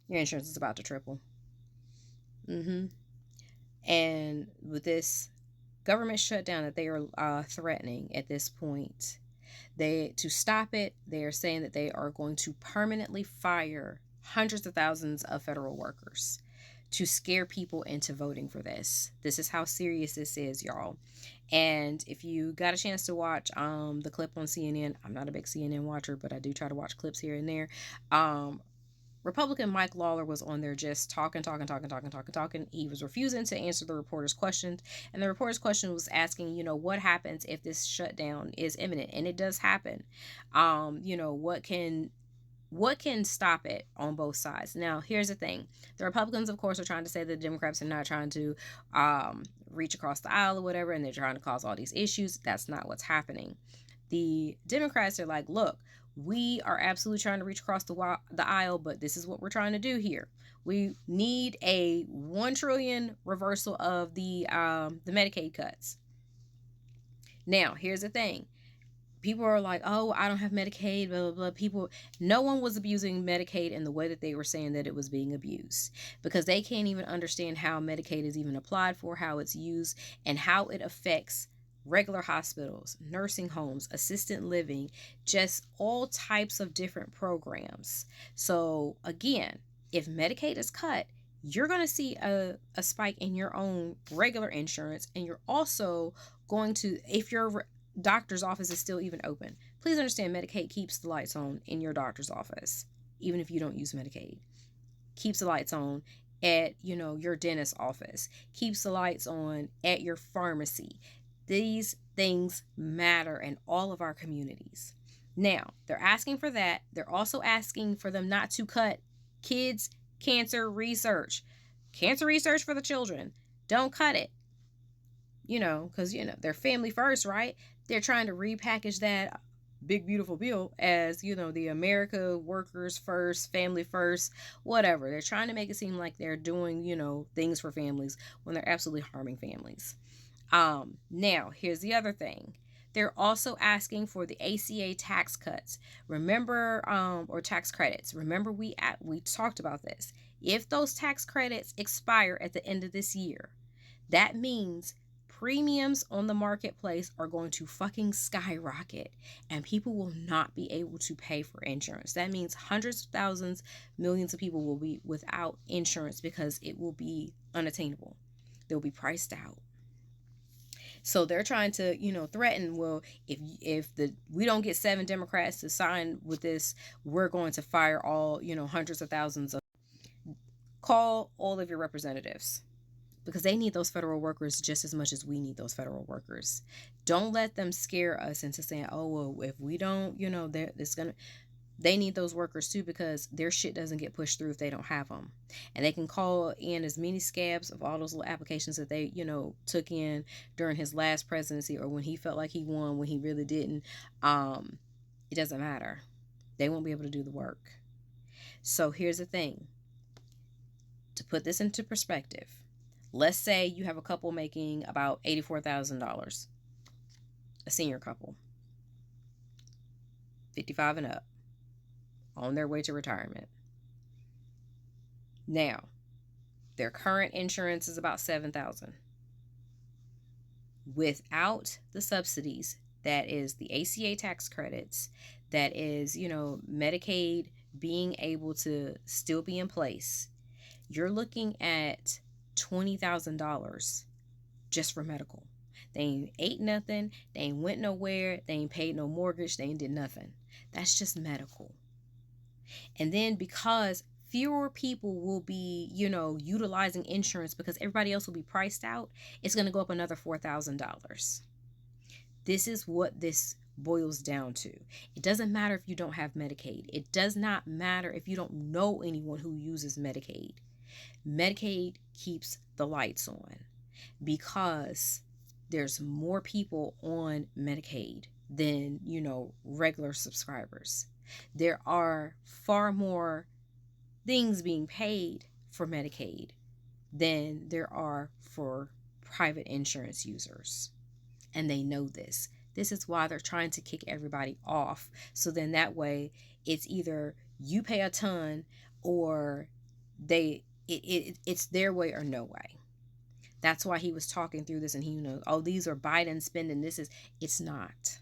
your insurance is about to triple. Mm-hmm. And with this government shutdown that they are threatening at this point, they to stop it, they are saying that they are going to permanently fire hundreds of thousands of federal workers to scare people into voting for this. This is how serious this is, y'all. And if you got a chance to watch the clip on CNN, I'm not a big CNN watcher, but I do try to watch clips here and there. Republican Mike Lawler was on there just talking. He was refusing to answer the reporter's questions. And the reporter's question was asking, what happens if this shutdown is imminent? And it does happen. What can stop it on both sides? Now, here's the thing. The Republicans, of course, are trying to say that the Democrats are not trying to reach across the aisle or whatever, and they're trying to cause all these issues. That's not what's happening. The Democrats are like, look, we are absolutely trying to reach across the aisle, but this is what we're trying to do here. We need a $1 trillion reversal of the Medicaid cuts. Now, here's the thing. People are like, oh, I don't have Medicaid, blah, blah, blah. No one was abusing Medicaid in the way that they were saying that it was being abused, because they can't even understand how Medicaid is even applied for, how it's used, and how it affects regular hospitals, nursing homes, assisted living, just all types of different programs. So again, if Medicaid is cut, you're going to see a spike in your own regular insurance, and you're also going to, if your doctor's office is still even open, please understand Medicaid keeps the lights on in your doctor's office, even if you don't use Medicaid. Keeps the lights on at your dentist's office, keeps the lights on at your pharmacy. These things matter in all of our communities. Now, they're asking for that. They're also asking for them not to cut kids' cancer research. Cancer research for the children. Don't cut it. Because, they're family first, right? They're trying to repackage that big, beautiful bill as, the America workers first, family first, whatever. They're trying to make it seem like they're doing, things for families when they're absolutely harming families. Now, here's the other thing. They're also asking for the ACA tax cuts. Remember, or tax credits. Remember, we talked about this. If those tax credits expire at the end of this year, that means premiums on the marketplace are going to fucking skyrocket, and people will not be able to pay for insurance. That means hundreds of thousands, millions of people will be without insurance because it will be unattainable. They'll be priced out. So they're trying to, threaten, well, if we don't get 7 Democrats to sign with this, we're going to fire all, hundreds of thousands of. Call all of your representatives, because they need those federal workers just as much as we need those federal workers. Don't let them scare us into saying, oh, well, if we don't, they need those workers too, because their shit doesn't get pushed through if they don't have them. And they can call in as many scabs of all those little applications that they, took in during his last presidency, or when he felt like he won, when he really didn't. It doesn't matter. They won't be able to do the work. So here's the thing. To put this into perspective, let's say you have a couple making about $84,000, a senior couple, 55 and up, on their way to retirement. Now, their current insurance is about $7,000. Without the subsidies, that is the ACA tax credits, that is, Medicaid being able to still be in place, you're looking at $20,000 just for medical. They ain't ate nothing. They ain't went nowhere. They ain't paid no mortgage. They ain't did nothing. That's just medical. And then because fewer people will be, utilizing insurance because everybody else will be priced out, it's going to go up another $4,000. This is what this boils down to. It doesn't matter if you don't have Medicaid. It does not matter if you don't know anyone who uses Medicaid. Medicaid keeps the lights on because there's more people on Medicaid than, regular subscribers. There are far more things being paid for Medicaid than there are for private insurance users. And they know this. This is why they're trying to kick everybody off. So then that way it's either you pay a ton or It's their way or no way. That's why he was talking through this, and he knows, oh, these are Biden spending. It's not.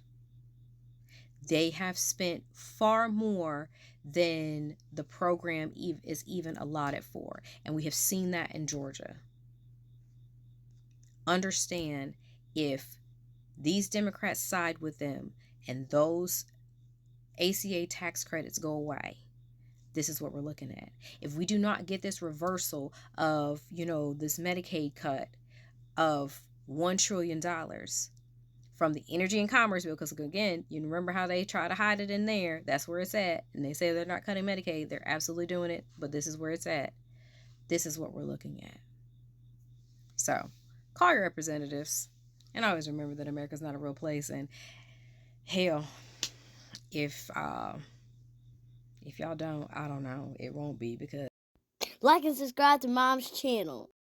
They have spent far more than the program is even allotted for. And we have seen that in Georgia. Understand, if these Democrats side with them and those ACA tax credits go away, this is what we're looking at. If we do not get this reversal of, this Medicaid cut of $1 trillion from the Energy and Commerce Bill, because again, you remember how they try to hide it in there. That's where it's at. And they say they're not cutting Medicaid. They're absolutely doing it, but this is where it's at. This is what we're looking at. So call your representatives, and always remember that America's not a real place. And hell, if y'all don't, I don't know, it won't be, because like and subscribe to Mom's channel.